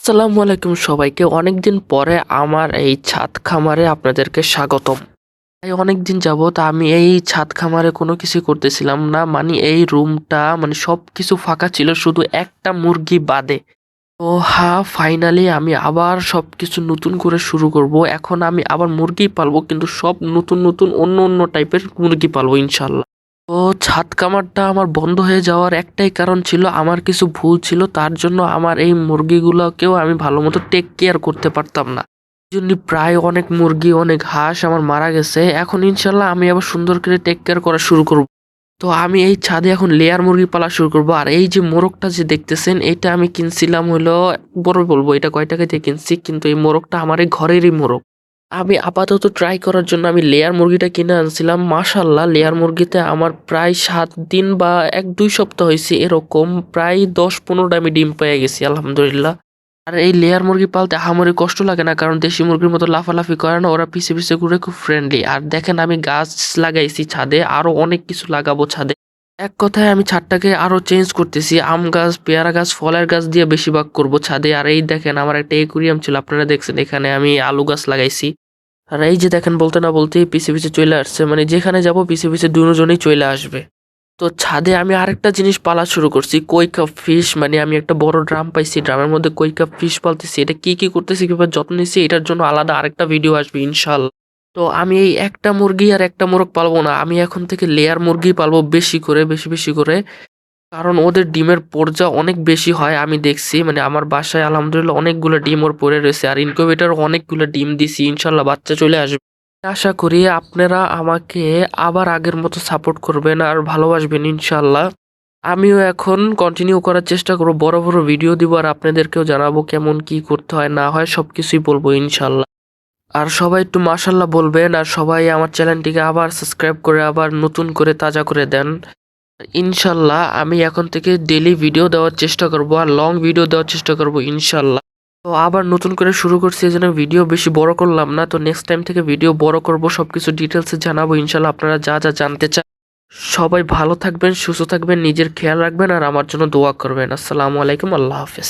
আসসালামু আলাইকুম সবাইকে। অনেকদিন পরে আমার এই ছাদ খামারে আপনাদেরকে স্বাগতম। এই অনেকদিন যাবত আমি এই ছাদ খামারে কোনো কিছু করতেছিলাম না। মানে এই রুমটা মানে সবকিছু ফাঁকা ছিল শুধু একটা মুরগি বাদে। তো হ্যাঁ, ফাইনালি আমি আবার সবকিছু নতুন করে শুরু করব। এখন আমি আবার মুরগি পালবো, কিন্তু সব নতুন নতুন অন্য অন্য টাইপের মুরগি পালবো ইনশাল্লাহ। তো ছাদ কামারটা আমার বন্ধ হয়ে যাওয়ার একটাই কারণ ছিল, আমার কিছু ভুল ছিল, তার জন্য আমার এই মুরগিগুলোকেও আমি ভালো মতো টেক কেয়ার করতে পারতাম না। এই জন্য প্রায় অনেক মুরগি অনেক হাঁস আমার মারা গেছে। এখন ইনশাল্লাহ আমি আবার সুন্দর করে টেক কেয়ার করা শুরু করব। তো আমি এই ছাদে এখন লেয়ার মুরগি পালা শুরু করব। আর এই যে মোরগটা যে দেখতেছেন, এটা আমি কিনছিলাম হলো, বড় বলবো এটা কয় টাকা দিয়ে কিনছি, কিন্তু এই মোরগটা আমার এই ঘরেরই মোরগ। আমি আপাতত ট্রাই করার জন্য আমি লেয়ার মুরগিটা কিনে আনছিলাম। মাশাল্লাহ, লেয়ার মুরগিতে আমার প্রায় 7 দিন বা 1-2 সপ্তাহ হয়েছে, এরকম প্রায় 10-15টা আমি ডিম পেয়ে গেছি আলহামদুলিল্লাহ। আর এই লেয়ার মুরগি পালতে আহামরি কষ্ট লাগে না, কারণ দেশি মুরগির মতো লাফালাফি করে না, ওরা পিছে পিছে ঘুরে, খুব ফ্রেন্ডলি। আর দেখেন আমি গাছ লাগাইছি ছাদে, আরো অনেক কিছু লাগাবো ছাদে। এক কথায় আমি ছাদটাকে আরো চেঞ্জ করতেছি, আম গাছ, পেয়ারা গাছ, ফলের গাছ দিয়ে বেশিরভাগ করব ছাদে। আর এই দেখেন আমার একটা একুরিয়াম ছিল, আপনারা দেখছেন, এখানে আমি আলু গাছ লাগাইছি। আর এই যে দেখেন বলতে না বলতেই পিছে পিছে চলে আসছে, মানে যেখানে যাব পিছে পিছে দুজনেই চলে আসবে। তো ছাদে আমি আরেকটা জিনিস পালা শুরু করছি, কই কাপ ফিশ। মানে আমি একটা বড় ড্রাম পাইছি, ড্রামের মধ্যে কই কাপ ফিশ পালতেছি। এটা কি কি করতেছি, কিভাবে যত্ন নিচ্ছি, এটার জন্য আলাদা আরেকটা ভিডিও আসবে ইনশাল্লাহ। তো আমি এই একটা মুরগি আর একটা মোরগ পালবো না, আমি এখন থেকে লেয়ার মুরগি পালবো বেশি করে, বেশি বেশি করে। কারণ ওদের ডিমের পর্যা অনেক বেশি হয় আমি দেখছি। মানে আমার বাসায় আলহামদুলিল্লাহ অনেকগুলো ডিম ওর পড়ে রয়েছে, আর ইনকিউবেটর অনেকগুলো ডিম দিছি, ইনশাল্লাহ বাচ্চা চলে আসবে। আশা করি আপনারা আমাকে আবার আগের মতো সাপোর্ট করবেন আর ভালোবাসবেন ইনশাল্লাহ। আমিও এখন কন্টিনিউ করার চেষ্টা করবো, বড় বড় ভিডিও দিব, আর আপনাদেরকেও জানাবো কেমন কি করতে হয় না হয়, সবকিছুই বলবো ইনশাল্লাহ। আর সবাই একটু মাশাল্লাহ বলবেন, আর সবাই আমার চ্যানেলটিকে আবার সাবস্ক্রাইব করে আবার নতুন করে তাজা করে দেন ইনশাল্লাহ। আমি এখন থেকে ডেইলি ভিডিও দেওয়ার চেষ্টা করব, আর লং ভিডিও দেওয়ার চেষ্টা করব ইনশাল্লাহ। তো আবার নতুন করে শুরু করছি, এই জন্য ভিডিও বেশি বড় করলাম না। তো নেক্সট টাইম থেকে ভিডিও বড় করব, সবকিছু ডিটেলসে জানাবো ইনশাল্লাহ। আপনারা যা যা জানতে চান, সবাই ভালো থাকবেন, সুস্থ থাকবেন, নিজের খেয়াল রাখবেন, আর আমার জন্য দোয়া করবেন। আসসালামু আলাইকুম, আল্লাহ হাফেজ।